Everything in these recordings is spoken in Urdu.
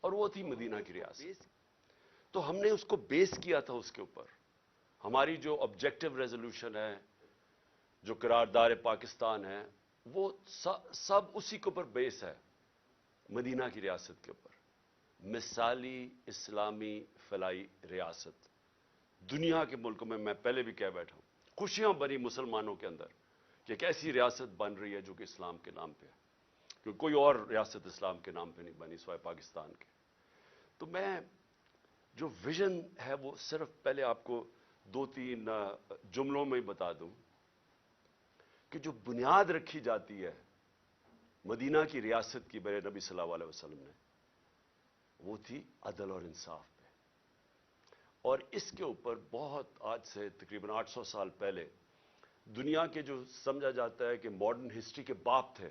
اور وہ تھی مدینہ کی ریاست. تو ہم نے اس کو بیس کیا تھا اس کے اوپر. ہماری جو آبجیکٹو ریزولوشن ہے, جو قرارداد پاکستان ہے, وہ سب اسی کے اوپر بیس ہے, مدینہ کی ریاست کے اوپر. مثالی اسلامی فلاحی ریاست. دنیا کے ملکوں میں پہلے بھی کہہ بیٹھا ہوں, خوشیاں بنی مسلمانوں کے اندر کہ ایک ایسی ریاست بن رہی ہے جو کہ اسلام کے نام پہ ہے, کیونکہ کوئی اور ریاست اسلام کے نام پہ نہیں بنی سوائے پاکستان کے. تو میں جو ویژن ہے وہ صرف پہلے آپ کو 2-3 جملوں میں ہی بتا دوں کہ جو بنیاد رکھی جاتی ہے مدینہ کی ریاست کی میرے نبی صلی اللہ علیہ وسلم نے, وہ تھی عدل اور انصاف پہ. اور اس کے اوپر بہت آج سے تقریباً 800 سال پہلے دنیا کے جو سمجھا جاتا ہے کہ ماڈرن ہسٹری کے باپ تھے,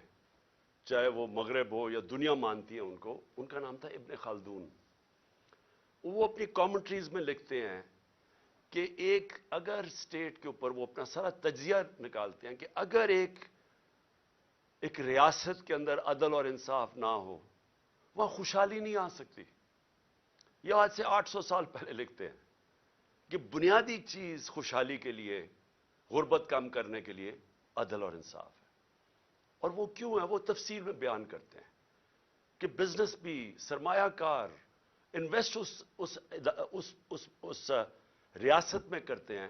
چاہے وہ مغرب ہو یا دنیا مانتی ہے ان کو, ان کا نام تھا ابن خلدون. وہ اپنی کامنٹریز میں لکھتے ہیں کہ ایک اگر اسٹیٹ کے اوپر وہ اپنا سارا تجزیہ نکالتے ہیں کہ اگر ایک ریاست کے اندر عدل اور انصاف نہ ہو وہاں خوشحالی نہیں آ سکتی. یہ آج سے 800 سال پہلے لکھتے ہیں کہ بنیادی چیز خوشحالی کے لیے, غربت کم کرنے کے لیے عدل اور انصاف ہے. اور وہ کیوں ہے وہ تفصیل میں بیان کرتے ہیں کہ بزنس بھی, سرمایہ کار انویسٹ اس ریاست میں کرتے ہیں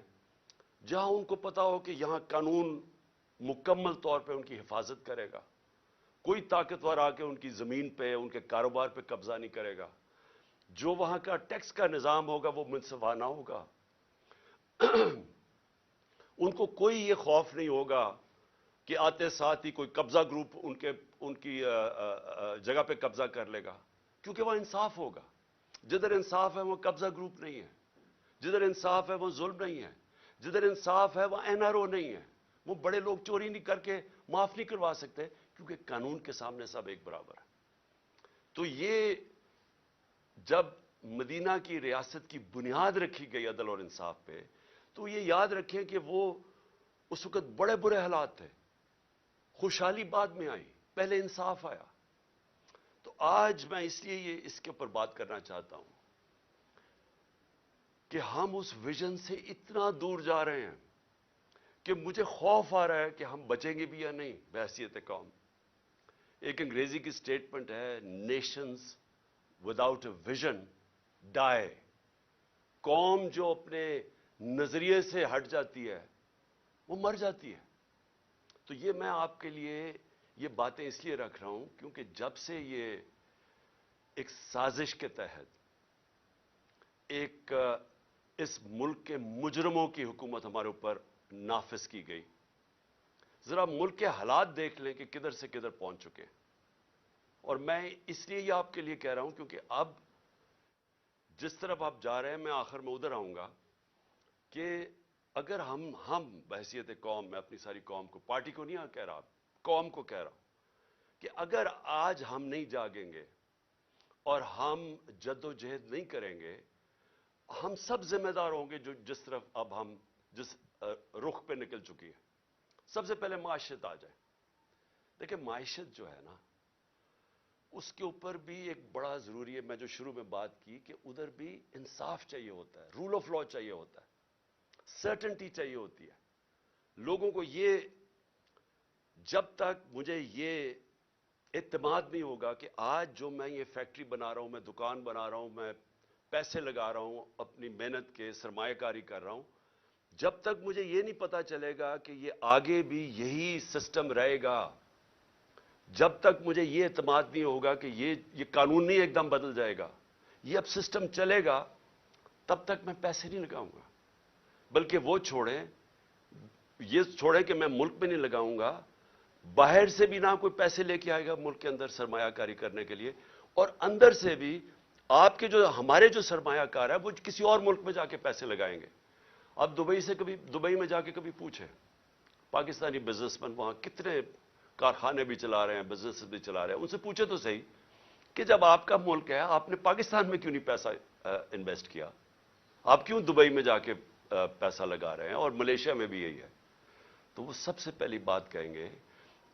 جہاں ان کو پتا ہو کہ یہاں قانون مکمل طور پہ ان کی حفاظت کرے گا, کوئی طاقتور آ کے ان کی زمین پہ, ان کے کاروبار پہ قبضہ نہیں کرے گا, جو وہاں کا ٹیکس کا نظام ہوگا وہ منصفانہ ہوگا. ان کو کوئی یہ خوف نہیں ہوگا کہ آتے ساتھ ہی کوئی قبضہ گروپ ان کی جگہ پہ قبضہ کر لے گا, کیونکہ وہ انصاف ہوگا. جدھر انصاف ہے وہ قبضہ گروپ نہیں ہے, جدھر انصاف ہے وہ ظلم نہیں ہے, جدھر انصاف ہے وہ NRO نہیں ہے. وہ بڑے لوگ چوری نہیں کر کے معاف نہیں کروا سکتے, کیونکہ قانون کے سامنے سب ایک برابر ہے. تو یہ جب مدینہ کی ریاست کی بنیاد رکھی گئی عدل اور انصاف پہ, تو یہ یاد رکھیں کہ وہ اس وقت بڑے برے حالات تھے, خوشحالی بعد میں آئی, پہلے انصاف آیا. تو آج میں اس لیے اس کے اوپر بات کرنا چاہتا ہوں کہ ہم اس ویژن سے اتنا دور جا رہے ہیں کہ مجھے خوف آ رہا ہے کہ ہم بچیں گے بھی یا نہیں بحیثیت قوم. ایک انگریزی کی سٹیٹمنٹ ہے, نیشنز وداؤٹ اے ویژن ڈائی. قوم جو اپنے نظریے سے ہٹ جاتی ہے وہ مر جاتی ہے. تو یہ میں آپ کے لیے یہ باتیں اس لیے رکھ رہا ہوں کیونکہ جب سے یہ ایک سازش کے تحت ایک اس ملک کے مجرموں کی حکومت ہمارے اوپر نافذ کی گئی, ذرا ملک کے حالات دیکھ لیں کہ کدھر سے کدھر پہنچ چکے ہیں. اور میں اس لیے یہ آپ کے لیے کہہ رہا ہوں کیونکہ اب جس طرف آپ جا رہے ہیں میں آخر میں ادھر آؤں گا کہ اگر ہم بحیثیت قوم, میں اپنی ساری قوم کو, پارٹی کو نہیں کہہ رہا, قوم کو کہہ رہا ہوں کہ اگر آج ہم نہیں جاگیں گے اور ہم جد و جہد نہیں کریں گے, ہم سب ذمہ دار ہوں گے جس طرف اب ہم جس رخ پہ نکل چکی ہے. سب سے پہلے معیشت آ جائے. دیکھیں معیشت جو ہے نا, اس کے اوپر بھی ایک بڑا ضروری ہے, میں جو شروع میں بات کی کہ ادھر بھی انصاف چاہیے ہوتا ہے, رول آف لا چاہیے ہوتا ہے, سرٹنٹی چاہیے ہوتی ہے. لوگوں کو یہ, جب تک مجھے یہ اعتماد نہیں ہوگا کہ آج جو میں یہ فیکٹری بنا رہا ہوں, میں دکان بنا رہا ہوں, میں پیسے لگا رہا ہوں, اپنی محنت کے سرمایہ کاری کر رہا ہوں, جب تک مجھے یہ نہیں پتا چلے گا کہ یہ آگے بھی یہی سسٹم رہے گا, جب تک مجھے یہ اعتماد نہیں ہوگا کہ یہ قانون نہیں ایک دم بدل جائے گا, یہ اب سسٹم چلے گا, تب تک میں پیسے نہیں لگاؤں گا. بلکہ وہ چھوڑیں, یہ چھوڑیں کہ میں ملک میں نہیں لگاؤں گا, باہر سے بھی نہ کوئی پیسے لے کے آئے گا ملک کے اندر سرمایہ کاری کرنے کے لیے, اور اندر سے بھی آپ کے ہمارے جو سرمایہ کار ہے وہ کسی اور ملک میں جا کے پیسے لگائیں گے. اب دبئی میں جا کے کبھی پوچھیں, پاکستانی بزنس مین وہاں کتنے کارخانے بھی چلا رہے ہیں, بزنس بھی چلا رہے ہیں, ان سے پوچھے تو صحیح کہ جب آپ کا ملک ہے آپ نے پاکستان میں کیوں نہیں پیسہ انویسٹ کیا, آپ کیوں دبئی میں جا کے پیسہ لگا رہے ہیں, اور ملیشیا میں بھی یہی ہے. تو وہ سب سے پہلی بات کہیں گے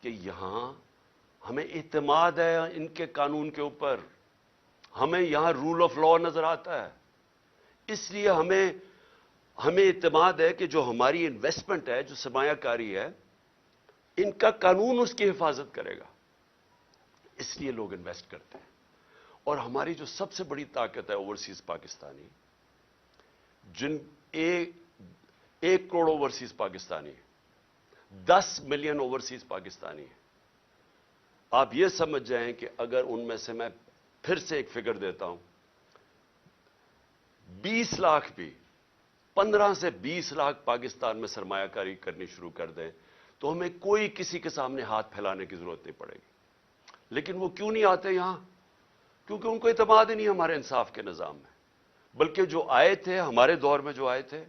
کہ یہاں ہمیں اعتماد ہے ان کے قانون کے اوپر, ہمیں یہاں رول آف لا نظر آتا ہے. اس لیے ہمیں اعتماد ہے کہ جو ہماری انویسٹمنٹ ہے, جو سرمایہ کاری ہے, ان کا قانون اس کی حفاظت کرے گا. اس لیے لوگ انویسٹ کرتے ہیں. اور ہماری جو سب سے بڑی طاقت ہے اوورسیز پاکستانی, جن 1 crore overseas Pakistani, 10 million overseas Pakistani ہیں. آپ یہ سمجھ جائیں کہ اگر ان میں سے میں پھر سے ایک فگر دیتا ہوں, 20 لاکھ بھی 15 سے 20 لاکھ پاکستان میں سرمایہ کاری کرنی شروع کر دیں تو ہمیں کوئی کسی کے سامنے ہاتھ پھیلانے کی ضرورت نہیں پڑے گی. لیکن وہ کیوں نہیں آتے یہاں؟ کیونکہ ان کو اعتماد ہی نہیں ہمارے انصاف کے نظام میں. بلکہ جو آئے تھے, ہمارے دور میں جو آئے تھے,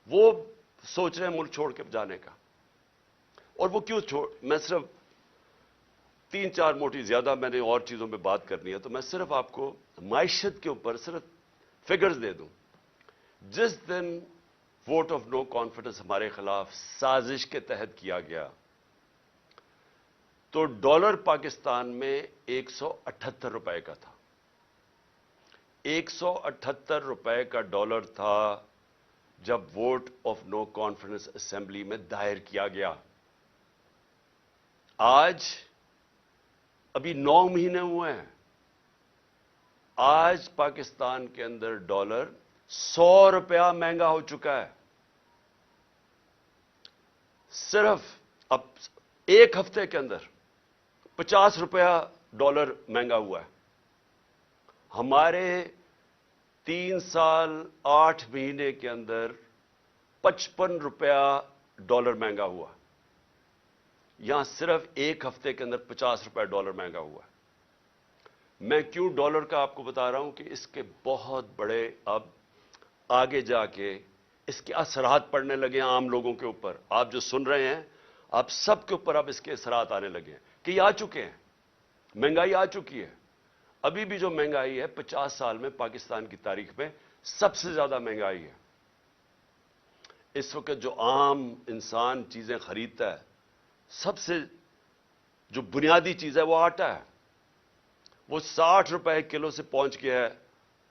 وہ سوچ رہے ہیں ملک چھوڑ کے جانے کا. اور وہ کیوں میں صرف 3-4 موٹی, زیادہ میں نے اور چیزوں پہ بات کرنی ہے, تو میں صرف آپ کو معیشت کے اوپر صرف فگرز دے دوں. جس دن ووٹ آف نو کانفیڈنس ہمارے خلاف سازش کے تحت کیا گیا تو ڈالر پاکستان میں 178 روپے کا تھا. 178 روپے کا ڈالر تھا جب vote of no confidence assembly میں دائر کیا گیا. آج ابھی 9 مہینے ہوئے ہیں, آج پاکستان کے اندر ڈالر 100 روپیہ مہنگا ہو چکا ہے. صرف اب 1 ہفتے کے اندر 50 روپیہ ڈالر مہنگا ہوا ہے. ہمارے 3 سال 8 مہینے کے اندر 55 روپیہ ڈالر مہنگا ہوا. یہاں صرف 1 ہفتے کے اندر 50 روپے ڈالر مہنگا ہوا ہے. میں کیوں ڈالر کا آپ کو بتا رہا ہوں کہ اس کے بہت بڑے اب آگے جا کے اس کے اثرات پڑنے لگے ہیں عام لوگوں کے اوپر. آپ جو سن رہے ہیں, آپ سب کے اوپر اب اس کے اثرات آنے لگے ہیں کہ یہ آ چکے ہیں. مہنگائی آ چکی ہے. ابھی بھی جو مہنگائی ہے 50 سال میں پاکستان کی تاریخ میں سب سے زیادہ مہنگائی ہے. اس وقت جو عام انسان چیزیں خریدتا ہے, سب سے جو بنیادی چیز ہے وہ آٹا ہے. وہ 60 روپے کلو سے پہنچ گیا ہے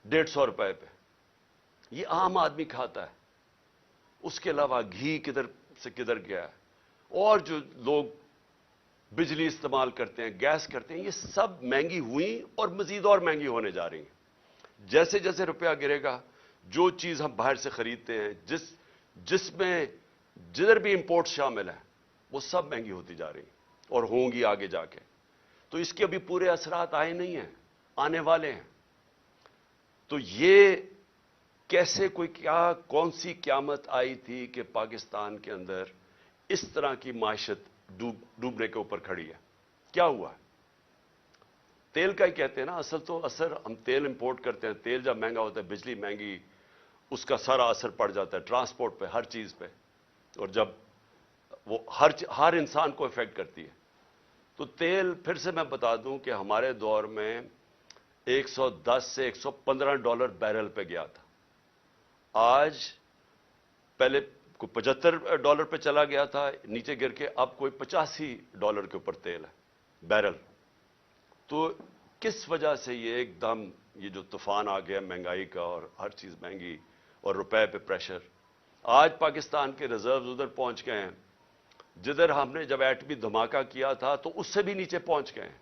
150 روپے پہ. یہ عام آدمی کھاتا ہے. اس کے علاوہ گھی کدھر سے کدھر گیا ہے. اور جو لوگ بجلی استعمال کرتے ہیں, گیس کرتے ہیں, یہ سب مہنگی ہوئی اور مزید اور مہنگی ہونے جا رہی ہیں. جیسے جیسے روپیہ گرے گا, جو چیز ہم باہر سے خریدتے ہیں, جس میں جدھر بھی امپورٹ شامل ہے, وہ سب مہنگی ہوتی جا رہی ہیں اور ہوں گی آگے جا کے. تو اس کے ابھی پورے اثرات آئے نہیں ہیں, آنے والے ہیں. تو یہ کیسے کون سی قیامت آئی تھی کہ پاکستان کے اندر اس طرح کی معیشت ڈوبنے کے اوپر کھڑی ہے؟ کیا ہوا؟ تیل کا ہی کہتے ہیں نا, اثر ہم تیل امپورٹ کرتے ہیں. تیل جب مہنگا ہوتا ہے, بجلی مہنگی, اس کا سارا اثر پڑ جاتا ہے ٹرانسپورٹ پہ, ہر چیز پہ. اور جب وہ ہر انسان کو افیکٹ کرتی ہے. تو تیل, پھر سے میں بتا دوں کہ ہمارے دور میں 110 سے 115 ڈالر بیرل پہ گیا تھا. آج پہلے کوئی 75 ڈالر پہ چلا گیا تھا, نیچے گر کے اب کوئی 85 ڈالر کے اوپر تیل ہے بیرل. تو کس وجہ سے یہ ایک دم یہ جو طوفان آ گیا مہنگائی کا, اور ہر چیز مہنگی اور روپے پہ پریشر. آج پاکستان کے ریزروز ادھر پہنچ گئے ہیں جدھر ہم نے جب ایٹمی دھماکہ کیا تھا تو اس سے بھی نیچے پہنچ گئے ہیں.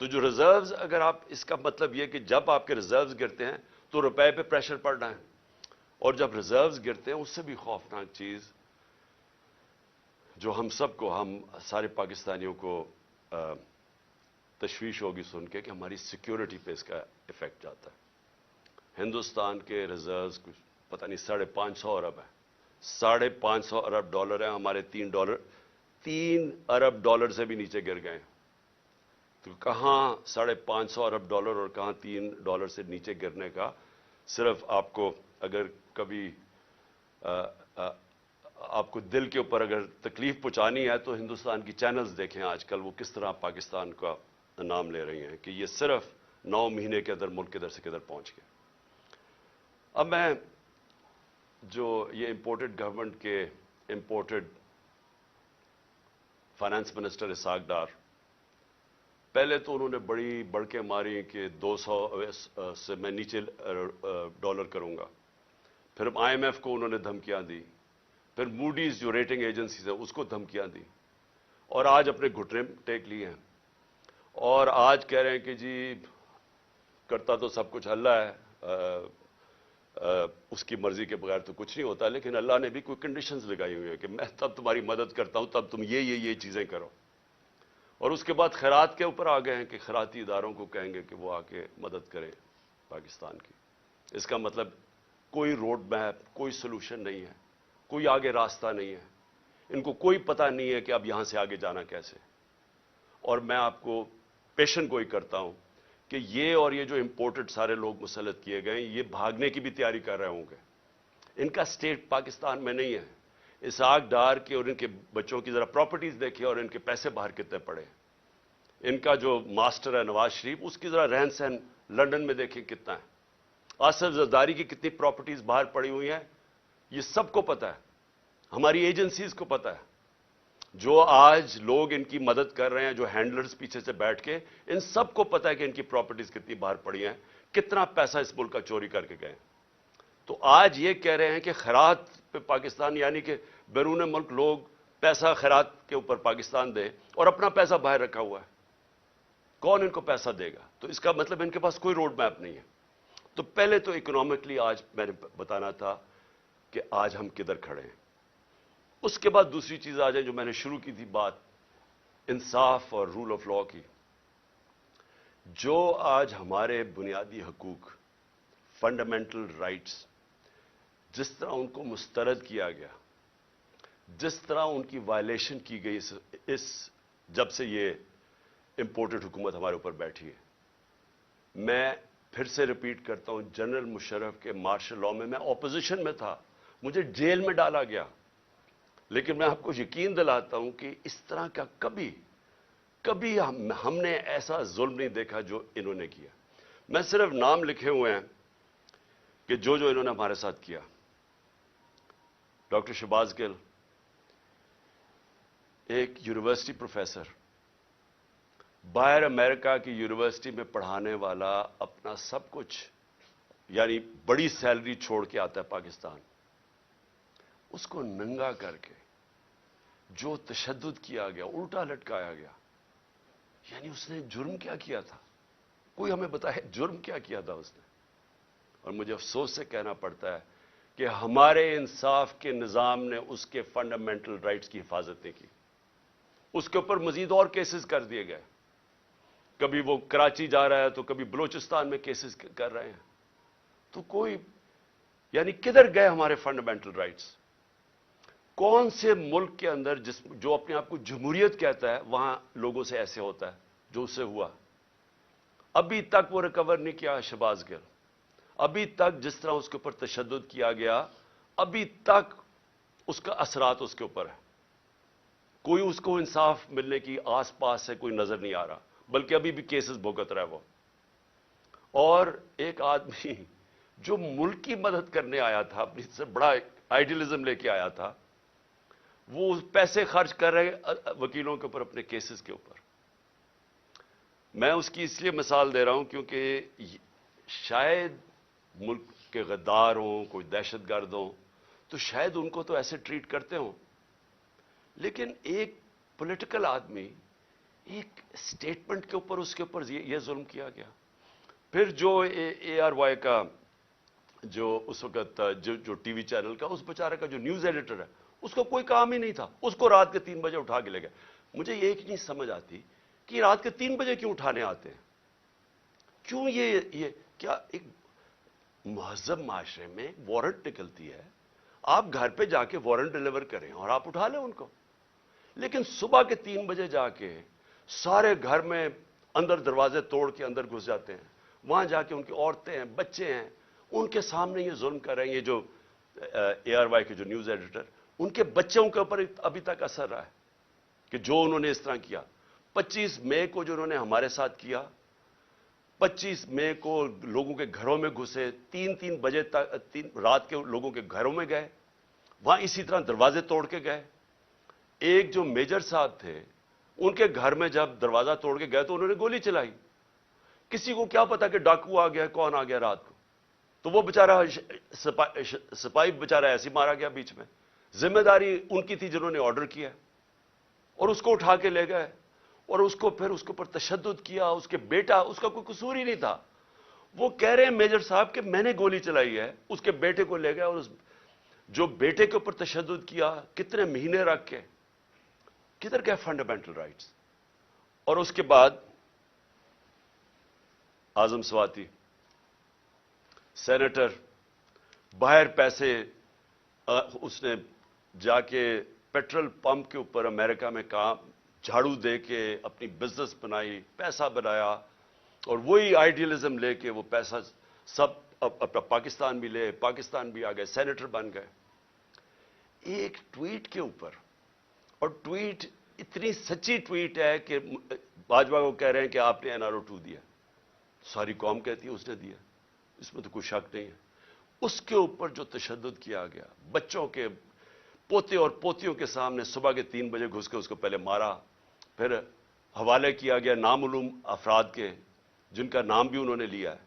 تو جو ریزروز, اگر آپ اس کا مطلب یہ کہ جب آپ کے ریزروز گرتے ہیں تو روپے پہ پریشر پڑ رہا ہے, اور جب ریزروز گرتے ہیں اس سے بھی خوفناک چیز جو ہم سب کو, ہم سارے پاکستانیوں کو تشویش ہوگی سن کے کہ ہماری سیکیورٹی پہ اس کا افیکٹ جاتا ہے. ہندوستان کے ریزروز کچھ پتہ نہیں 550 ارب ہے. 550 ارب ڈالر ہیں. ہمارے 3 ارب ڈالر سے بھی نیچے گر گئے. تو کہاں 550 ارب ڈالر اور کہاں 3 ڈالر سے نیچے گرنے کا. صرف آپ کو اگر کبھی آپ کو دل کے اوپر اگر تکلیف پہنچانی ہے تو ہندوستان کی چینلز دیکھیں آج کل وہ کس طرح پاکستان کا نام لے رہی ہیں کہ یہ صرف 9 مہینے کے اندر ملک کدھر سے کدھر پہنچ گیا. اب میں جو یہ امپورٹڈ گورنمنٹ کے imported finance minister Ishaq Dar پہلے تو انہوں نے بڑی بڑکیں ماری کہ 200 سے میں نیچے ڈالر کروں گا. پھر IMF کو انہوں نے دھمکیاں دی. پھر موڈیز جو ریٹنگ ایجنسیز ہے اس کو دھمکیاں دی. اور آج اپنے گھٹنے ٹیک لیے ہیں. اور آج کہہ رہے ہیں کہ جی کرتا تو سب کچھ اللہ ہے, اس کی مرضی کے بغیر تو کچھ نہیں ہوتا, لیکن اللہ نے بھی کوئی کنڈیشنز لگائی ہوئی ہے کہ میں تب تمہاری مدد کرتا ہوں تب تم یہ چیزیں کرو. اور اس کے بعد خیرات کے اوپر آ گئے ہیں کہ خیراتی اداروں کو کہیں گے کہ وہ آ کے مدد کریں پاکستان کی. اس کا مطلب کوئی روڈ میپ, کوئی سلوشن نہیں ہے, کوئی آگے راستہ نہیں ہے. ان کو کوئی پتہ نہیں ہے کہ اب یہاں سے آگے جانا کیسے. اور میں آپ کو پیشن گوئی کرتا ہوں کہ یہ جو امپورٹڈ سارے لوگ مسلط کیے گئے ہیں, یہ بھاگنے کی بھی تیاری کر رہے ہوں گے. ان کا سٹیٹ پاکستان میں نہیں ہے. اسحاق ڈار کے اور ان کے بچوں کی ذرا پراپرٹیز دیکھیں اور ان کے پیسے باہر کتنے پڑے. ان کا جو ماسٹر ہے نواز شریف, اس کی ذرا رہن سہن لنڈن میں دیکھیں کتنا ہے. آصف زرداری کی کتنی پراپرٹیز باہر پڑی ہوئی ہیں, یہ سب کو پتہ ہے, ہماری ایجنسیز کو پتہ ہے. جو آج لوگ ان کی مدد کر رہے ہیں, جو ہینڈلرز پیچھے سے بیٹھ کے, ان سب کو پتہ ہے کہ ان کی پراپرٹیز کتنی باہر پڑی ہیں, کتنا پیسہ اس ملک کا چوری کر کے گئے. تو آج یہ کہہ رہے ہیں کہ خیرات پہ پاکستان, یعنی کہ بیرون ملک لوگ پیسہ خیرات کے اوپر پاکستان دے اور اپنا پیسہ باہر رکھا ہوا ہے. کون ان کو پیسہ دے گا؟ تو اس کا مطلب ان کے پاس کوئی روڈ میپ نہیں ہے. تو پہلے تو اکنامکلی آج میں نے بتانا تھا کہ آج ہم کدھر کھڑے ہیں. اس کے بعد دوسری چیز آ جائے جو میں نے شروع کی تھی بات, انصاف اور رول آف لا کی. جو آج ہمارے بنیادی حقوق, فنڈامنٹل رائٹس, جس طرح ان کو مسترد کیا گیا, جس طرح ان کی وائلیشن کی گئی اس جب سے یہ امپورٹڈ حکومت ہمارے اوپر بیٹھی ہے. میں پھر سے ریپیٹ کرتا ہوں, جنرل مشرف کے مارشل لاء میں اپوزیشن میں تھا, مجھے جیل میں ڈالا گیا, لیکن میں آپ کو یقین دلاتا ہوں کہ اس طرح کا کبھی ہم نے ایسا ظلم نہیں دیکھا جو انہوں نے کیا. میں صرف نام لکھے ہوئے ہیں کہ جو انہوں نے ہمارے ساتھ کیا. ڈاکٹر شہباز گل, ایک یونیورسٹی پروفیسر, باہر امریکہ کی یونیورسٹی میں پڑھانے والا, اپنا سب کچھ یعنی بڑی سیلری چھوڑ کے آتا ہے پاکستان. اس کو ننگا کر کے جو تشدد کیا گیا, الٹا لٹکایا گیا, یعنی اس نے جرم کیا کیا تھا؟ کوئی ہمیں بتائے جرم کیا کیا تھا اس نے. اور مجھے افسوس سے کہنا پڑتا ہے کہ ہمارے انصاف کے نظام نے اس کے فنڈامنٹل رائٹس کی حفاظت نہیں کی. اس کے اوپر مزید اور کیسز کر دیے گئے. کبھی وہ کراچی جا رہا ہے تو کبھی بلوچستان میں کیسز کر رہے ہیں. تو کوئی یعنی کدھر گئے ہمارے فنڈامنٹل رائٹس؟ کون سے ملک کے اندر جو اپنے آپ کو جمہوریت کہتا ہے وہاں لوگوں سے ایسے ہوتا ہے جو اس سے ہوا؟ ابھی تک وہ ریکور نہیں کیا شہباز گل. ابھی تک جس طرح اس کے اوپر تشدد کیا گیا, ابھی تک اس کا اثرات اس کے اوپر ہے. کوئی اس کو انصاف ملنے کی آس پاس سے کوئی نظر نہیں آ رہا, بلکہ ابھی بھی کیسز بھگت رہا ہے وہ. اور ایک آدمی جو ملک کی مدد کرنے آیا تھا, اپنی سے بڑا آئیڈیلزم لے کے آیا تھا, وہ پیسے خرچ کر رہے وکیلوں کے اوپر, اپنے کیسز کے اوپر. میں اس کی اس لیے مثال دے رہا ہوں کیونکہ شاید ملک کے غدار ہوں, کوئی دہشت گرد ہوں, تو شاید ان کو تو ایسے ٹریٹ کرتے ہوں, لیکن ایک پولیٹیکل آدمی, ایک سٹیٹمنٹ کے اوپر اس کے اوپر یہ ظلم کیا گیا. پھر جو ARY کا جو اس وقت جو ٹی وی چینل کا اس بیچارے کا جو نیوز ایڈیٹر ہے, اس کو کوئی کام ہی نہیں تھا, اس کو رات کے 3 بجے اٹھا کے لے گئے. مجھے یہ ایک نہیں سمجھ آتی کہ رات کے 3 بجے کیوں اٹھانے آتے ہیں؟ کیوں یہ کیا ایک مہذب معاشرے میں وارنٹ نکلتی ہے, آپ گھر پہ جا کے وارنٹ ڈیلیور کریں اور آپ اٹھا لیں ان کو. لیکن صبح کے 3 بجے جا کے سارے گھر میں اندر دروازے توڑ کے اندر گھس جاتے ہیں, وہاں جا کے ان کی عورتیں ہیں, بچے ہیں, ان کے سامنے یہ ظلم کر رہے ہیں. یہ جو ARY کے جو نیوز ایڈیٹر, ان کے بچوں کے اوپر ابھی تک اثر رہا ہے کہ جو انہوں نے اس طرح کیا. 25 مئی کو جو انہوں نے ہمارے ساتھ کیا, 25 مئی کو لوگوں کے گھروں میں گھسے, 3 بجے تک رات کے لوگوں کے گھروں میں گئے, وہاں اسی طرح دروازے توڑ کے گئے. ایک جو میجر صاحب تھے, ان کے گھر میں جب دروازہ توڑ کے گئے تو انہوں نے گولی چلائی. کسی کو کیا پتا کہ ڈاکو آ گیا, کون آ گیا رات کو. تو وہ بیچارہ سپاہی بیچارہ ایسے مارا گیا بیچ میں. ذمہ داری ان کی تھی جنہوں نے آرڈر کیا, اور اس کو اٹھا کے لے گئے, اور اس کو پھر اس کے اوپر تشدد کیا. اس کے بیٹا, اس کا کوئی قصور ہی نہیں تھا. وہ کہہ رہے ہیں میجر صاحب کہ میں نے گولی چلائی ہے. اس کے بیٹے کو لے گئے, اور اس جو بیٹے کے اوپر تشدد کیا کتنے مہینے رکھ کے, کدھر گئے فنڈامنٹل رائٹس. اور اس کے بعد اعظم سواتی سینیٹر, باہر پیسے اس نے جا کے پیٹرول پمپ کے اوپر امریکہ میں کام جھاڑو دے کے اپنی بزنس بنائی, پیسہ بنایا, اور وہی آئیڈیلزم لے کے وہ پیسہ سب اپنا پاکستان بھی لے, پاکستان بھی آ گئے, سینیٹر بن گئے. ایک ٹویٹ کے اوپر, اور ٹویٹ اتنی سچی ٹویٹ ہے کہ باجوہ کو کہہ رہے ہیں کہ آپ نے NRO2 دیا, ساری قوم کہتی ہے اس نے دیا, اس میں تو کوئی شک نہیں ہے. اس کے اوپر جو تشدد کیا گیا, بچوں کے پوتے اور پوتیوں کے سامنے صبح کے 3 بجے گھس کے اس کو پہلے مارا, پھر حوالے کیا گیا نامعلوم افراد کے جن کا نام بھی انہوں نے لیا ہے,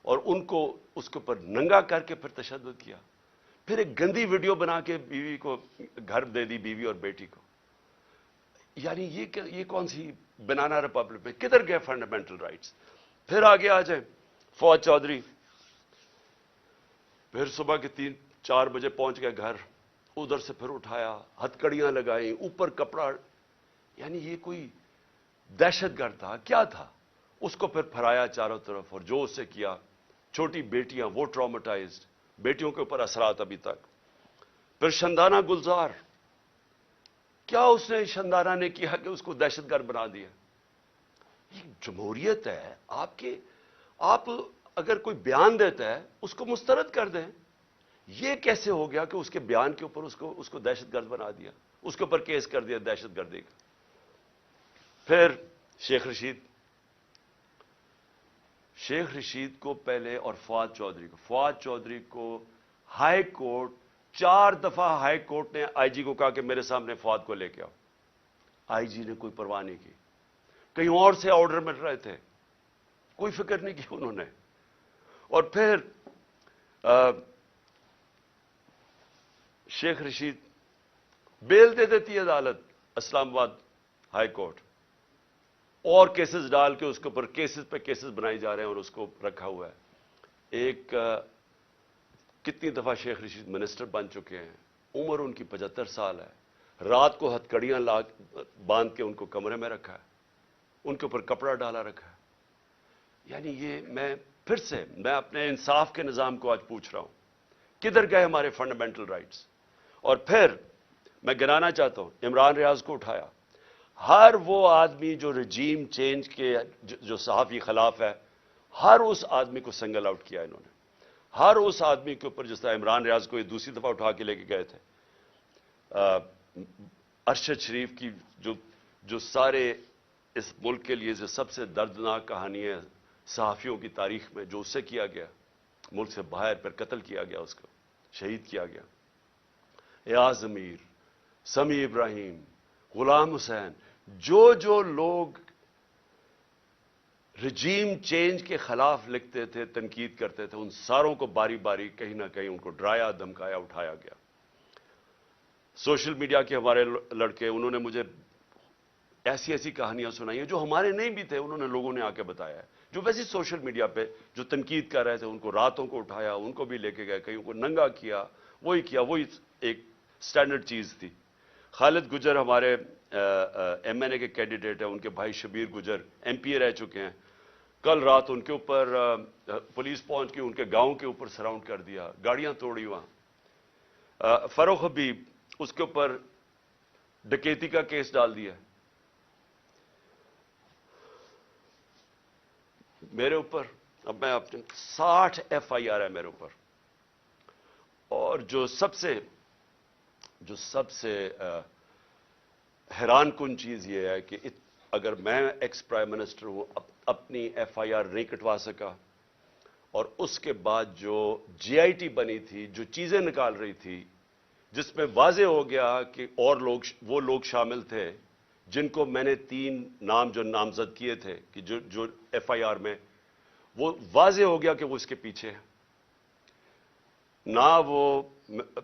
اور ان کو اس کے اوپر ننگا کر کے پھر تشدد کیا. پھر ایک گندی ویڈیو بنا کے بیوی کو گھر دے دی, بیوی اور بیٹی کو. یعنی یہ کون سی بنانا ریپبلک میں, کدھر گئے فنڈامنٹل رائٹس. پھر آگے آ جائیں, فواد چودھری پھر صبح کے 3-4 بجے پہنچ گئے گھر, ادھر سے پھر اٹھایا, ہتکڑیاں لگائیں, اوپر کپڑا. یعنی یہ کوئی دہشت گرد تھا, کیا تھا. اس کو پھر پھرایا چاروں طرف, اور جو اس سے کیا, چھوٹی بیٹیاں وہ ٹراماٹائزڈ, بیٹیوں کے اوپر اثرات ابھی تک. پھر شندانہ گلزار, کیا اس نے شندانہ نے کیا کہ اس کو دہشت گرد بنا دیا. یہ جمہوریت ہے آپ اگر کوئی بیان دیتا ہے اس کو مسترد کر دیں. یہ کیسے ہو گیا کہ اس کے بیان کے اوپر اس کو دہشت گرد بنا دیا, اس کے اوپر کیس کر دیا دہشت گردی کا. پھر شیخ رشید کو پہلے, اور فواد چودھری کو ہائی کورٹ 4 دفعہ ہائی کورٹ نے آئی جی کو کہا کہ میرے سامنے فواد کو لے کے آؤ. آئی جی نے کوئی پرواہ نہیں کی, کہیں اور سے آرڈر مل رہے تھے, کوئی فکر نہیں کی انہوں نے. اور پھر شیخ رشید بیل دے دیتی ہے عدالت, اسلام آباد ہائی کورٹ, اور کیسز ڈال کے اس کے اوپر کیسز پہ کیسز بنائی جا رہے ہیں, اور اس کو رکھا ہوا ہے. ایک کتنی دفعہ شیخ رشید منسٹر بن چکے ہیں, عمر ان کی 75 سال ہے, رات کو ہتکڑیاں باندھ کے ان کو کمرے میں رکھا ہے, ان کے اوپر کپڑا ڈالا رکھا ہے. یعنی یہ میں اپنے انصاف کے نظام کو آج پوچھ رہا ہوں, کدھر گئے ہمارے فنڈامنٹل رائٹس. اور پھر میں گنانا چاہتا ہوں, عمران ریاض کو اٹھایا. ہر وہ آدمی جو رجیم چینج کے جو صحافی خلاف ہے, ہر اس آدمی کو سنگل آؤٹ کیا انہوں نے. ہر اس آدمی کے اوپر, جس طرح عمران ریاض کو یہ دوسری دفعہ اٹھا کے لے کے گئے تھے, ارشد شریف کی جو سارے اس ملک کے لیے جو سب سے دردناک کہانی ہے صحافیوں کی تاریخ میں, جو اس سے کیا گیا, ملک سے باہر پر قتل کیا گیا, اس کو شہید کیا گیا. ایاز ضمیر, سمیع ابراہیم, غلام حسین, جو لوگ رجیم چینج کے خلاف لکھتے تھے, تنقید کرتے تھے, ان ساروں کو باری باری کہیں نہ کہیں ان کو ڈرایا, دھمکایا, اٹھایا گیا. سوشل میڈیا کے ہمارے لڑکے, انہوں نے مجھے ایسی کہانیاں سنائی ہیں جو ہمارے نہیں بھی تھے, انہوں نے لوگوں نے آ کے بتایا ہے, جو ویسے سوشل میڈیا پہ جو تنقید کر رہے تھے, ان کو راتوں کو اٹھایا, ان کو بھی لے کے گئے, کہیں ان کو ننگا کیا, وہی ایک سٹینڈرڈ چیز تھی. خالد گجر ہمارے MNA کے کینڈیڈیٹ ہیں, ان کے بھائی شبیر گجر MP رہ چکے ہیں. کل رات ان کے اوپر پولیس پہنچ کے ان کے گاؤں کے اوپر سراؤنڈ کر دیا, گاڑیاں توڑی وہاں. فروخ حبیب, اس کے اوپر ڈکیتی کا کیس ڈال دیا. میرے اوپر اب میں اپنے 60 FIR ہے میرے اوپر. اور جو سب سے حیران کن چیز یہ ہے کہ اگر میں ایکس پرائم منسٹر ہوں, اپنی FIR نہیں کٹوا سکا, اور اس کے بعد جو GIT بنی تھی, جو چیزیں نکال رہی تھی, جس میں واضح ہو گیا کہ اور وہ لوگ شامل تھے جن کو میں نے 3 نام جو نامزد کیے تھے کہ جو ایف آئی آر میں، وہ واضح ہو گیا کہ وہ اس کے پیچھے ہے. نہ وہ،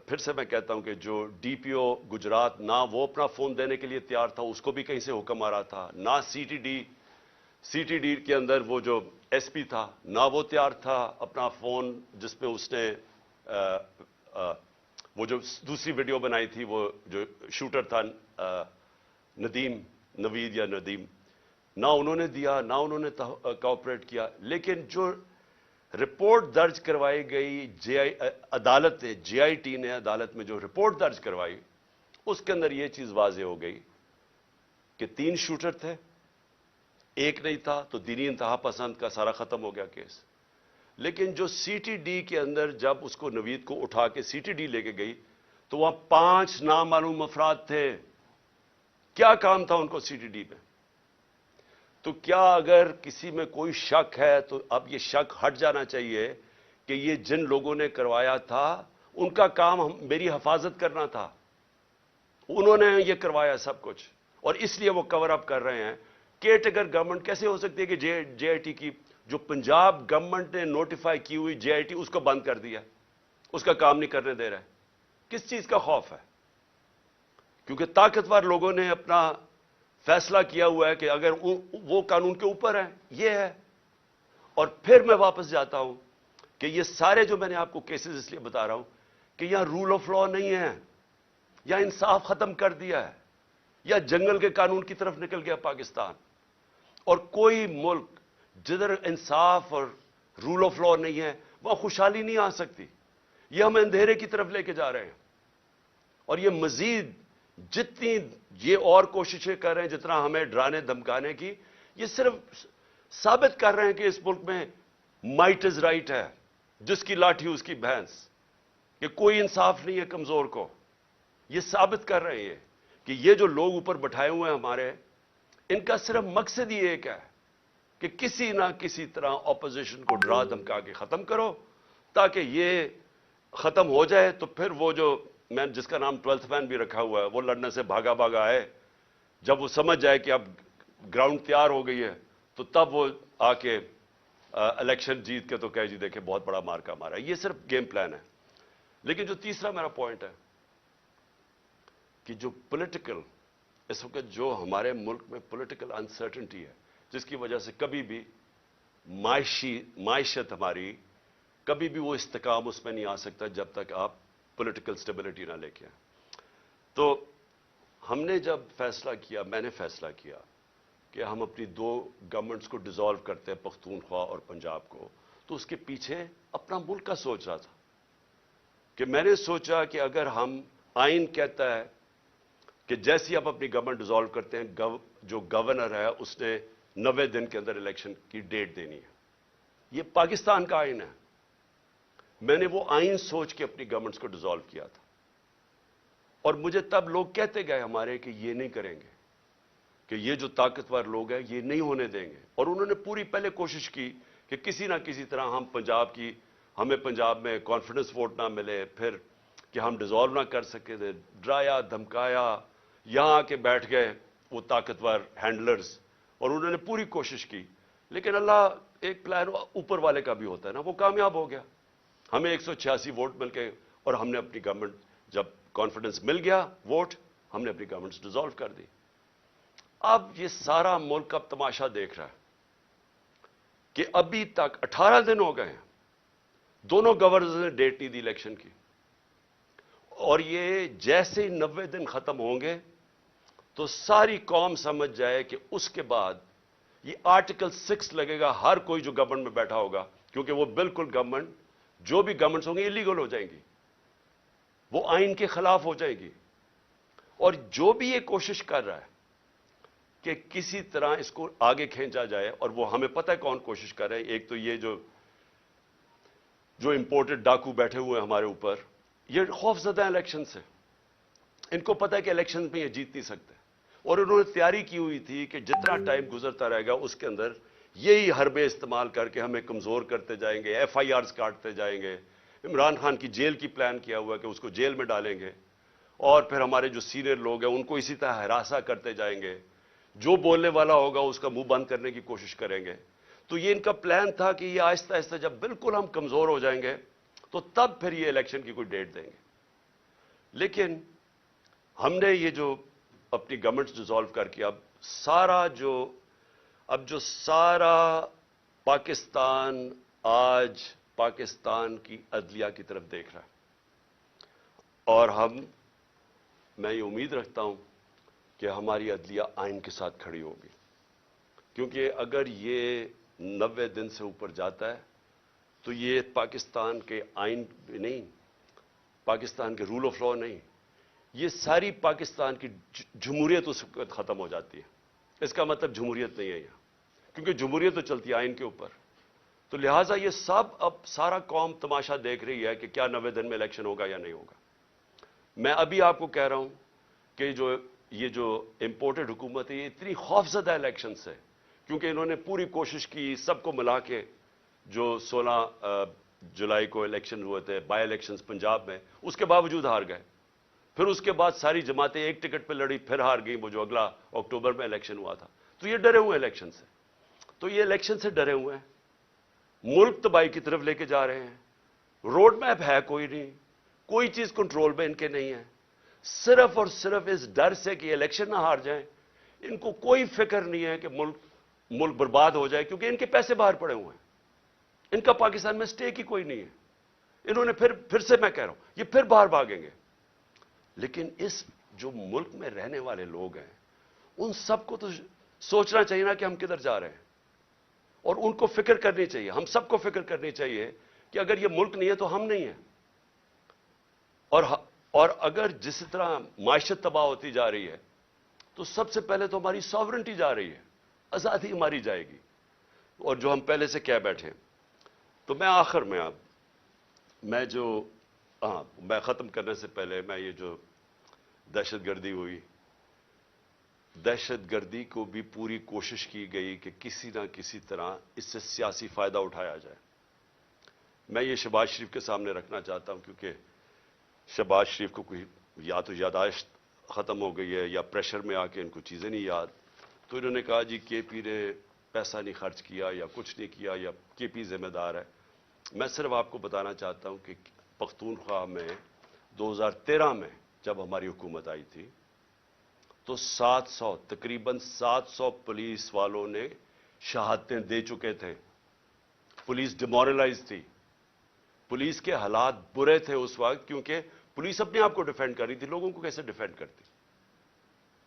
پھر سے میں کہتا ہوں کہ جو ڈی پی او گجرات، نہ وہ اپنا فون دینے کے لیے تیار تھا، اس کو بھی کہیں سے حکم آ رہا تھا. نہ سی ٹی ڈی کے اندر وہ جو ایس پی تھا، نہ وہ تیار تھا اپنا فون، جس پہ اس نے وہ جو دوسری ویڈیو بنائی تھی، وہ جو شوٹر تھا نوید یا ندیم، نہ انہوں نے دیا، نہ انہوں نے کوآپریٹ کیا. لیکن جو رپورٹ درج کروائی گئی عدالت نے، جے آئی ٹی نے عدالت میں جو رپورٹ درج کروائی، اس کے اندر یہ چیز واضح ہو گئی کہ 3 شوٹر تھے، ایک نہیں تھا، تو دینی انتہا پسند کا سارا ختم ہو گیا کیس. لیکن جو سی ٹی ڈی کے اندر جب اس کو نوید کو اٹھا کے سی ٹی ڈی لے کے گئی، تو وہاں 5 نامعلوم افراد تھے. کیا کام تھا ان کو سی ٹی ڈی میں؟ تو کیا اگر کسی میں کوئی شک ہے تو اب یہ شک ہٹ جانا چاہیے کہ یہ جن لوگوں نے کروایا تھا ان کا کام میری حفاظت کرنا تھا، انہوں نے یہ کروایا سب کچھ، اور اس لیے وہ کور اپ کر رہے ہیں. کیئر ٹیکر گورنمنٹ کیسے ہو سکتی ہے کہ جے آئی ٹی کی جو پنجاب گورنمنٹ نے نوٹیفائی کی ہوئی جے آئی ٹی، اس کو بند کر دیا، اس کا کام نہیں کرنے دے رہا ہے؟ کس چیز کا خوف ہے؟ کیونکہ طاقتور لوگوں نے اپنا فیصلہ کیا ہوا ہے کہ اگر وہ قانون کے اوپر ہے، یہ ہے. اور پھر میں واپس جاتا ہوں کہ یہ سارے جو میں نے آپ کو کیسز اس لیے بتا رہا ہوں کہ یہاں رول آف لا نہیں ہے، یا انصاف ختم کر دیا ہے، یا جنگل کے قانون کی طرف نکل گیا پاکستان. اور کوئی ملک جدھر انصاف اور رول آف لا نہیں ہے، وہاں خوشحالی نہیں آ سکتی. یہ ہم اندھیرے کی طرف لے کے جا رہے ہیں. اور یہ مزید جتنی یہ اور کوششیں کر رہے ہیں، جتنا ہمیں ڈرانے دھمکانے کی، یہ صرف ثابت کر رہے ہیں کہ اس ملک میں مائٹ از رائٹ ہے، جس کی لاٹھی اس کی بھینس، کہ کوئی انصاف نہیں ہے کمزور کو. یہ ثابت کر رہے ہیں کہ یہ جو لوگ اوپر بٹھائے ہوئے ہیں ہمارے، ان کا صرف مقصد ہی ایک ہے کہ کسی نہ کسی طرح اپوزیشن کو ڈرا دھمکا کے ختم کرو، تاکہ یہ ختم ہو جائے. تو پھر وہ جو میں جس کا نام 12th مین بھی رکھا ہوا ہے، وہ لڑنے سے بھاگا بھاگا ہے. جب وہ سمجھ جائے کہ اب گراؤنڈ تیار ہو گئی ہے، تو تب وہ آ کے الیکشن جیت کے تو کہے جی دیکھیں بہت بڑا مارکا مارا. یہ صرف گیم پلان ہے. لیکن جو تیسرا میرا پوائنٹ ہے کہ جو پولیٹیکل اس وقت جو ہمارے ملک میں پولیٹیکل انسرٹنٹی ہے، جس کی وجہ سے کبھی بھی معیشت ہماری کبھی بھی وہ استحکام اس میں نہیں آ سکتا جب تک آپ پولیٹیکل سٹیبلٹی نہ لے کے آئیں. تو ہم نے جب فیصلہ کیا، میں نے فیصلہ کیا کہ ہم اپنی 2 گورنمنٹس کو ڈیزالو کرتے ہیں، پختونخوا اور پنجاب کو، تو اس کے پیچھے اپنا ملک کا سوچ رہا تھا کہ میں نے سوچا کہ اگر ہم، آئین کہتا ہے کہ جیسی آپ اپنی گورنمنٹ ڈیزالو کرتے ہیں، جو گورنر ہے اس نے 90 دن کے اندر الیکشن کی ڈیٹ دینی ہے. یہ پاکستان کا آئین ہے. میں نے وہ آئین سوچ کے اپنی گورنمنٹس کو ڈیزالو کیا تھا. اور مجھے تب لوگ کہتے گئے ہمارے کہ یہ نہیں کریں گے، کہ یہ جو طاقتور لوگ ہیں یہ نہیں ہونے دیں گے. اور انہوں نے پوری پہلے کوشش کی کہ کسی نہ کسی طرح ہمیں پنجاب میں کانفیڈنس ووٹ نہ ملے، پھر کہ ہم ڈیزالو نہ کر سکے تھے. ڈرایا دھمکایا، یہاں آ کے بیٹھ گئے وہ طاقتور ہینڈلرز، اور انہوں نے پوری کوشش کی. لیکن اللہ ایک پلان اوپر والے کا بھی ہوتا ہے نا، وہ کامیاب ہو گیا. ہمیں 186 ووٹ مل گئے، اور ہم نے اپنی گورنمنٹ، جب کانفیڈنس مل گیا ووٹ، ہم نے اپنی گورنمنٹ ڈیزالو کر دی. اب یہ سارا ملک اب تماشا دیکھ رہا ہے کہ ابھی تک 18 دن ہو گئے ہیں، دونوں گورنرز نے ڈیٹ نہیں دی الیکشن کی. اور یہ جیسے ہی 90 دن ختم ہوں گے تو ساری قوم سمجھ جائے کہ اس کے بعد یہ آرٹیکل 6 لگے گا ہر کوئی جو گورنمنٹ میں بیٹھا ہوگا، کیونکہ وہ بالکل گورنمنٹ، جو بھی گورنمنٹس ہوں گی ایلیگل ہو جائیں گی، وہ آئین کے خلاف ہو جائے گی. اور جو بھی یہ کوشش کر رہا ہے کہ کسی طرح اس کو آگے کھینچا جائے، اور وہ ہمیں پتہ ہے کون کوشش کر رہے ہیں. ایک تو یہ جو امپورٹڈ ڈاکو بیٹھے ہوئے ہیں ہمارے اوپر، یہ خوف زدہ الیکشن سے، ان کو پتہ ہے کہ الیکشن میں یہ جیت نہیں سکتے. اور انہوں نے تیاری کی ہوئی تھی کہ جتنا ٹائم گزرتا رہے گا اس کے اندر یہی حربے استعمال کر کے ہمیں کمزور کرتے جائیں گے، ایف آئی آرز کاٹتے جائیں گے. عمران خان کی جیل کی پلان کیا ہوا ہے کہ اس کو جیل میں ڈالیں گے، اور پھر ہمارے جو سینئر لوگ ہیں ان کو اسی طرح ہراساں کرتے جائیں گے. جو بولنے والا ہوگا اس کا منہ بند کرنے کی کوشش کریں گے. تو یہ ان کا پلان تھا کہ یہ آہستہ آہستہ جب بالکل ہم کمزور ہو جائیں گے تو تب پھر یہ الیکشن کی کوئی ڈیٹ دیں گے. لیکن ہم نے یہ جو اپنی گورنمنٹ ڈیزالو کر کے اب جو سارا پاکستان آج پاکستان کی عدلیہ کی طرف دیکھ رہا ہے, اور میں یہ امید رکھتا ہوں کہ ہماری عدلیہ آئین کے ساتھ کھڑی ہوگی, کیونکہ اگر یہ 90 دن سے اوپر جاتا ہے تو یہ پاکستان کے آئین نہیں, پاکستان کے رول آف لا نہیں, یہ ساری پاکستان کی جمہوریت اس وقت ختم ہو جاتی ہے. اس کا مطلب جمہوریت نہیں ہے یہاں, کیونکہ جمہوریت تو چلتی ہے آئین کے اوپر. تو لہٰذا یہ سب اب سارا قوم تماشا دیکھ رہی ہے کہ کیا 90 دن میں الیکشن ہوگا یا نہیں ہوگا. میں ابھی آپ کو کہہ رہا ہوں کہ یہ جو امپورٹڈ حکومت ہے یہ اتنی خوفزدہ الیکشن سے, کیونکہ انہوں نے پوری کوشش کی سب کو ملا کے, جو 16 جولائی کو الیکشن ہوئے تھے بائی الیکشنز پنجاب میں, اس کے باوجود ہار گئے. پھر اس کے بعد ساری جماعتیں ایک ٹکٹ پہ لڑی, پھر ہار گئیں, وہ جو اگلا اکتوبر میں الیکشن ہوا تھا. تو یہ ڈرے ہوئے الیکشن سے, تو یہ الیکشن سے ڈرے ہوئے ہیں, ملک تباہی کی طرف لے کے جا رہے ہیں. روڈ میپ ہے کوئی نہیں, کوئی چیز کنٹرول میں ان کے نہیں ہے, صرف اور صرف اس ڈر سے کہ الیکشن نہ ہار جائیں. ان کو کوئی فکر نہیں ہے کہ ملک برباد ہو جائے, کیونکہ ان کے پیسے باہر پڑے ہوئے ہیں, ان کا پاکستان میں سٹیک ہی کوئی نہیں ہے. انہوں نے پھر سے میں کہہ رہا ہوں یہ پھر باہر بھاگیں گے. لیکن اس جو ملک میں رہنے والے لوگ ہیں ان سب کو تو سوچنا چاہیے نا کہ ہم کدھر جا رہے ہیں, اور ان کو فکر کرنی چاہیے, ہم سب کو فکر کرنی چاہیے کہ اگر یہ ملک نہیں ہے تو ہم نہیں ہیں. اور اگر جس طرح معیشت تباہ ہوتی جا رہی ہے تو سب سے پہلے تو ہماری ساورنٹی جا رہی ہے, آزادی ہماری جائے گی, اور جو ہم پہلے سے کہہ بیٹھے. تو میں آخر میں میں ختم کرنے سے پہلے میں یہ جو دہشت گردی ہوئی, دہشت گردی کو بھی پوری کوشش کی گئی کہ کسی نہ کسی طرح اس سے سیاسی فائدہ اٹھایا جائے. میں یہ شہباز شریف کے سامنے رکھنا چاہتا ہوں, کیونکہ شہباز شریف کو کوئی یا تو یاداشت ختم ہو گئی ہے یا پریشر میں آ کے ان کو چیزیں نہیں یاد. تو انہوں نے کہا جی کے پی نے پیسہ نہیں خرچ کیا یا کچھ نہیں کیا یا کے پی ذمہ دار ہے. میں صرف آپ کو بتانا چاہتا ہوں کہ پختونخوا میں 2013 میں جب ہماری حکومت آئی تھی تو تقریباً 700 پولیس والوں نے شہادتیں دے چکے تھے. پولیس ڈیمورلائز تھی, پولیس کے حالات برے تھے اس وقت, کیونکہ پولیس اپنے آپ کو ڈیفینڈ کر رہی تھی, لوگوں کو کیسے ڈیفینڈ کرتی.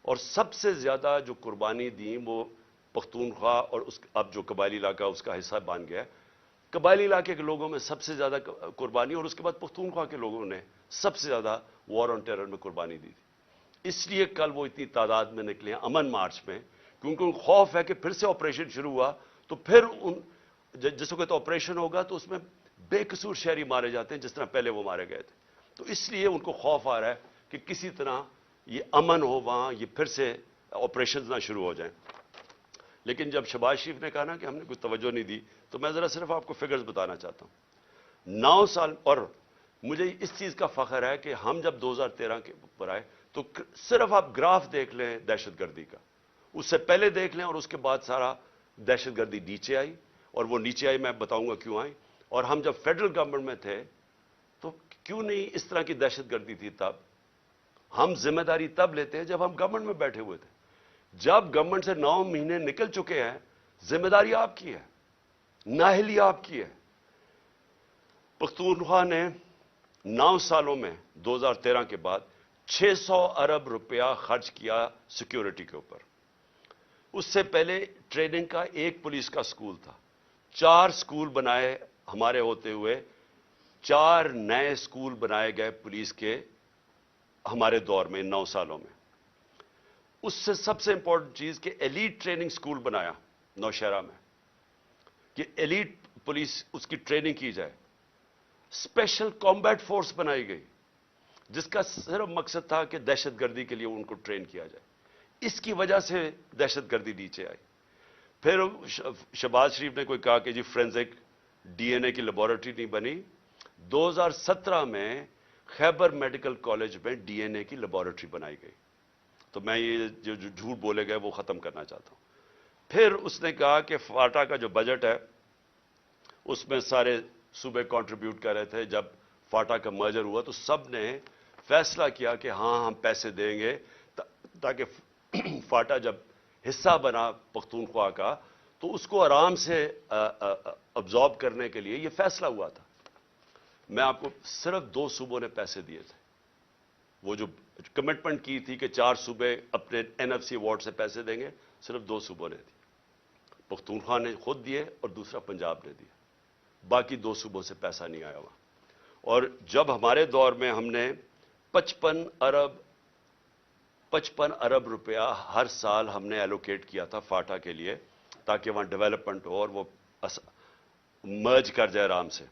اور سب سے زیادہ جو قربانی دی وہ پختونخوا اور اب جو قبائلی علاقہ اس کا حصہ بن گیا, قبائلی علاقے کے لوگوں میں سب سے زیادہ قربانی, اور اس کے بعد پختونخوا کے لوگوں نے سب سے زیادہ وار آن ٹیرر میں قربانی دی تھی. اس لیے کل وہ اتنی تعداد میں نکلے ہیں امن مارچ میں, کیونکہ ان کو خوف ہے کہ پھر سے آپریشن شروع ہوا تو پھر جس وقت آپریشن ہوگا تو اس میں بے قصور شہری مارے جاتے ہیں جس طرح پہلے وہ مارے گئے تھے. تو اس لیے ان کو خوف آ رہا ہے کہ کسی طرح یہ امن ہو وہاں, یہ پھر سے آپریشنز نہ شروع ہو جائیں. لیکن جب شہباز شریف نے کہا نا کہ ہم نے کوئی توجہ نہیں دی, تو میں ذرا صرف آپ کو فگرز بتانا چاہتا ہوں. 9 سال, اور مجھے اس چیز کا فخر ہے کہ ہم جب 2013 کے اوپر آئے تو صرف آپ گراف دیکھ لیں دہشت گردی کا, اس سے پہلے دیکھ لیں اور اس کے بعد سارا دہشت گردی نیچے آئی, اور وہ نیچے آئی میں بتاؤں گا کیوں آئی. اور ہم جب فیڈرل گورنمنٹ میں تھے تو کیوں نہیں اس طرح کی دہشت گردی تھی. تب ہم ذمہ داری تب لیتے ہیں جب ہم گورنمنٹ میں بیٹھے ہوئے تھے. جب گورنمنٹ سے 9 مہینے نکل چکے ہیں, ذمہ داری آپ کی ہے, نااہلی آپ کی ہے. پختونخوا نے 9 سالوں میں 2013 کے بعد 600 ارب روپیہ خرچ کیا سیکیورٹی کے اوپر. اس سے پہلے ٹریننگ کا ایک پولیس کا سکول تھا, 4 سکول بنائے ہمارے ہوتے ہوئے, 4 نئے سکول بنائے گئے پولیس کے ہمارے دور میں 9 سالوں میں. اس سے سب سے امپورٹنٹ چیز کہ ایلیٹ ٹریننگ سکول بنایا نوشہرہ میں, کہ ایلیٹ پولیس اس کی ٹریننگ کی جائے. اسپیشل کامبیٹ فورس بنائی گئی جس کا صرف مقصد تھا کہ دہشت گردی کے لیے ان کو ٹرین کیا جائے. اس کی وجہ سے دہشت گردی نیچے آئی. پھر شہباز شریف نے کوئی کہا کہ جی فورینزک ڈی این اے کی لیبارٹری نہیں بنی. 2017 میں خیبر میڈیکل کالج میں ڈی این اے کی لیبارٹری بنائی گئی. تو میں یہ جو جھوٹ بولے گئے وہ ختم کرنا چاہتا ہوں. پھر اس نے کہا کہ فاٹا کا جو بجٹ ہے اس میں سارے صوبے کنٹریبیوٹ کر رہے تھے. جب فاٹا کا مرجر ہوا تو سب نے فیصلہ کیا کہ ہاں ہم پیسے دیں گے تاکہ فاٹا جب حصہ بنا پختونخوا کا تو اس کو آرام سے ابزارب کرنے کے لیے یہ فیصلہ ہوا تھا. میں آپ کو صرف 2 صوبوں نے پیسے دیے تھے. وہ جو کمٹمنٹ کی تھی کہ 4 صوبے اپنے NFC ایوارڈ سے پیسے دیں گے, صرف 2 صوبوں نے دی. پختونخوا نے خود دیے اور دوسرا پنجاب نے دیا. باقی 2 صوبوں سے پیسہ نہیں آیا ہوا. اور جب ہمارے دور میں ہم نے 55 ارب روپیہ ہر سال ہم نے ایلوکیٹ کیا تھا فاٹا کے لیے تاکہ وہاں ڈیولپمنٹ ہو اور وہ مرج کر جائے آرام سے.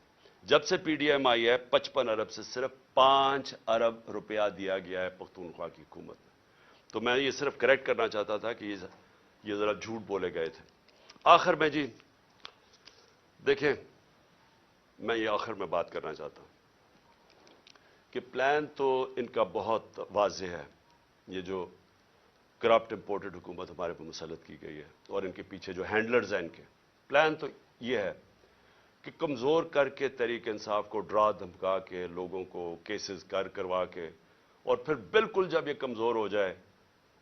جب سے PDM آئی ہے 55 ارب سے صرف 5 ارب روپیہ دیا گیا ہے پختونخوا کی حکومت نے. تو میں یہ صرف کریکٹ کرنا چاہتا تھا کہ یہ ذرا جھوٹ بولے گئے تھے. آخر میں جی دیکھیں, میں یہ آخر میں بات کرنا چاہتا ہوں کہ پلان تو ان کا بہت واضح ہے. یہ جو کرپٹ امپورٹڈ حکومت ہمارے پر مسلط کی گئی ہے اور ان کے پیچھے جو ہینڈلرز ہیں ان کے, پلان تو یہ ہے کہ کمزور کر کے تحریک انصاف کو ڈرا دھمکا کے لوگوں کو کیسز کروا کے اور پھر بالکل جب یہ کمزور ہو جائے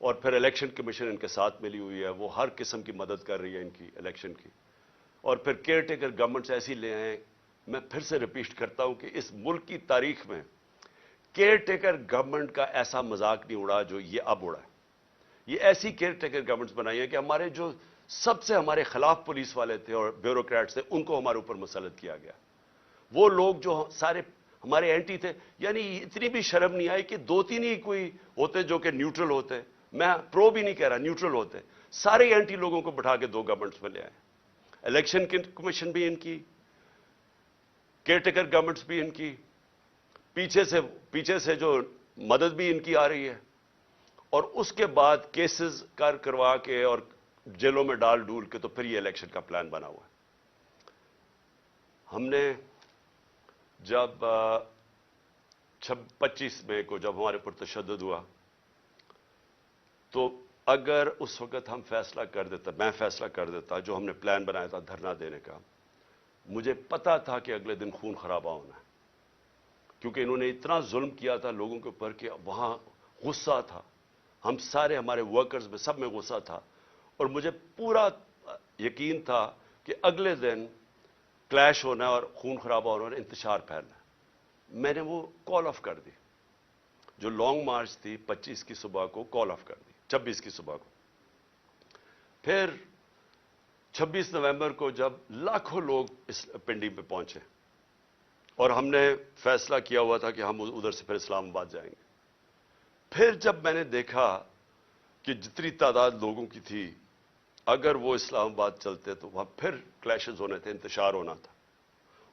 اور پھر الیکشن کمیشن ان کے ساتھ ملی ہوئی ہے, وہ ہر قسم کی مدد کر رہی ہے ان کی الیکشن کی, اور پھر کیئر ٹیکر گورنمنٹس ایسی لے آئیں. میں پھر سے ریپیٹ کرتا ہوں کہ اس ملک کی تاریخ میں کیئر ٹیکر گورنمنٹ کا ایسا مذاق نہیں اڑا جو یہ اب اڑا ہے. یہ ایسی کیئر ٹیکر گورنمنٹس بنائی ہے کہ ہمارے جو سب سے ہمارے خلاف پولیس والے تھے اور بیوروکریٹس تھے ان کو ہمارے اوپر مسلط کیا گیا. وہ لوگ جو سارے ہمارے اینٹی تھے, یعنی اتنی بھی شرم نہیں آئی کہ 2-3 ہی کوئی ہوتے جو کہ نیوٹرل ہوتے, میں پرو بھی نہیں کہہ رہا, نیوٹرل ہوتے, سارے اینٹی لوگوں کو بٹھا کے 2 گورنمنٹس میں لے آئے. الیکشن کمیشن بھی ان کی, کیئر ٹیکر گورنمنٹس بھی ان کی, پیچھے سے جو مدد بھی ان کی آ رہی ہے, اور اس کے بعد کیسز کروا کے اور جیلوں میں ڈال ڈول کے تو پھر یہ الیکشن کا پلان بنا ہوا ہے. ہم نے جب 25 مئی کو جب ہمارے پر تشدد ہوا تو اگر اس وقت ہم فیصلہ کر دیتا, میں فیصلہ کر دیتا, جو ہم نے پلان بنایا تھا دھرنا دینے کا, مجھے پتا تھا کہ اگلے دن خون خرابہ ہونا ہے, کیونکہ انہوں نے اتنا ظلم کیا تھا لوگوں کے اوپر کہ وہاں غصہ تھا. ہم سارے ہمارے ورکرز میں سب میں غصہ تھا, اور مجھے پورا یقین تھا کہ اگلے دن کلیش ہونا ہے اور خون خرابہ ہونا اور انتشار پھیلنا ہے. میں نے وہ کال آف کر دی. جو لانگ مارچ تھی 25 کی صبح کو کال آف کر دی, 26 کی صبح کو. پھر 26 نومبر کو جب لاکھوں لوگ اس پنڈی پہ پہنچے اور ہم نے فیصلہ کیا ہوا تھا کہ ہم ادھر سے پھر اسلام آباد جائیں گے, پھر جب میں نے دیکھا کہ جتنی تعداد لوگوں کی تھی اگر وہ اسلام آباد چلتے تو وہاں پھر کلیشز ہونے تھے, انتشار ہونا تھا,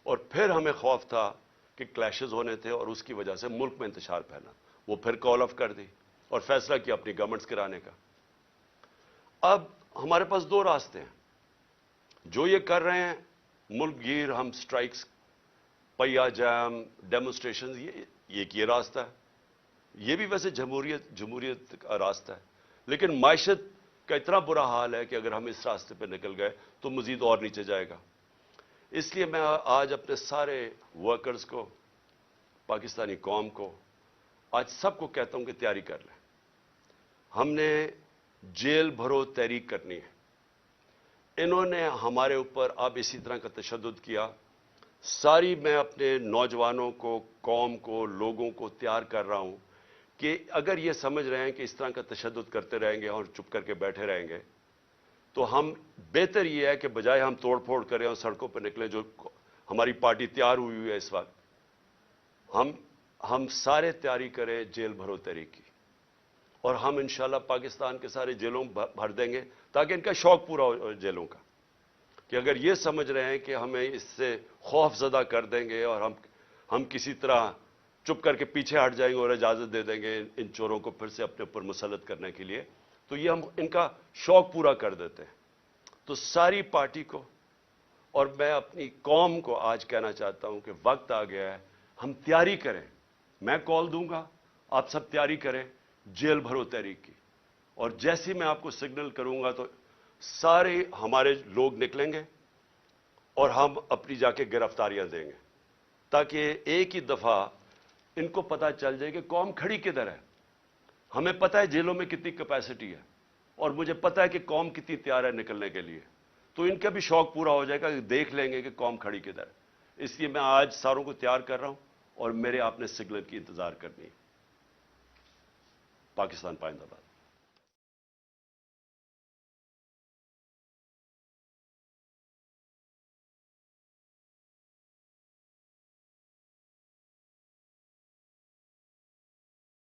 اور پھر ہمیں خوف تھا کہ کلیشز ہونے تھے اور اس کی وجہ سے ملک میں انتشار پھیلا. وہ پھر کال آف کر دی اور فیصلہ کیا اپنی گورنمنٹس گرانے کا. اب ہمارے پاس 2 راستے ہیں. جو یہ کر رہے ہیں ملک گیر, ہم سٹرائکس, پہیا جام, ڈیمونسٹریشن, یہ راستہ ہے. یہ بھی ویسے جمہوریت کا راستہ ہے, لیکن معیشت کا اتنا برا حال ہے کہ اگر ہم اس راستے پہ نکل گئے تو مزید اور نیچے جائے گا. اس لیے میں آج اپنے سارے ورکرز کو, پاکستانی قوم کو, آج سب کو کہتا ہوں کہ تیاری کر لیں. ہم نے جیل بھرو تحریک کرنی ہے. انہوں نے ہمارے اوپر اب اسی طرح کا تشدد کیا. ساری میں اپنے نوجوانوں کو, قوم کو, لوگوں کو تیار کر رہا ہوں کہ اگر یہ سمجھ رہے ہیں کہ اس طرح کا تشدد کرتے رہیں گے اور چپ کر کے بیٹھے رہیں گے تو ہم بہتر یہ ہے کہ بجائے ہم توڑ پھوڑ کریں اور سڑکوں پہ نکلیں, جو ہماری پارٹی تیار ہوئی ہے اس وقت, ہم سارے تیاری کریں جیل بھرو تحریک کی, اور ہم انشاءاللہ پاکستان کے سارے جیلوں بھر دیں گے تاکہ ان کا شوق پورا ہو جیلوں کا, کہ اگر یہ سمجھ رہے ہیں کہ ہمیں اس سے خوف زدہ کر دیں گے اور ہم کسی طرح چپ کر کے پیچھے ہٹ جائیں گے اور اجازت دے دیں گے ان چوروں کو پھر سے اپنے اوپر مسلط کرنے کے لیے, تو یہ ہم ان کا شوق پورا کر دیتے ہیں. تو ساری پارٹی کو اور میں اپنی قوم کو آج کہنا چاہتا ہوں کہ وقت آ گیا ہے, ہم تیاری کریں. میں کال دوں گا, آپ سب تیاری کریں جیل بھرو تحریک کی. اور جیسے میں آپ کو سگنل کروں گا تو سارے ہمارے لوگ نکلیں گے اور ہم اپنی جا کے گرفتاریاں دیں گے تاکہ ایک ہی دفعہ ان کو پتا چل جائے کہ قوم کھڑی کدھر ہے. ہمیں پتا ہے جیلوں میں کتنی کیپیسٹی ہے اور مجھے پتا ہے کہ قوم کتنی تیار ہے نکلنے کے لیے, تو ان کا بھی شوق پورا ہو جائے گا کہ دیکھ لیں گے کہ قوم کھڑی کدھر ہے. اس لیے میں آج ساروں کو تیار کر رہا ہوں اور میرے آپ نے سگنل کی انتظار کرنی ہے. پاکستان پائندہ باد.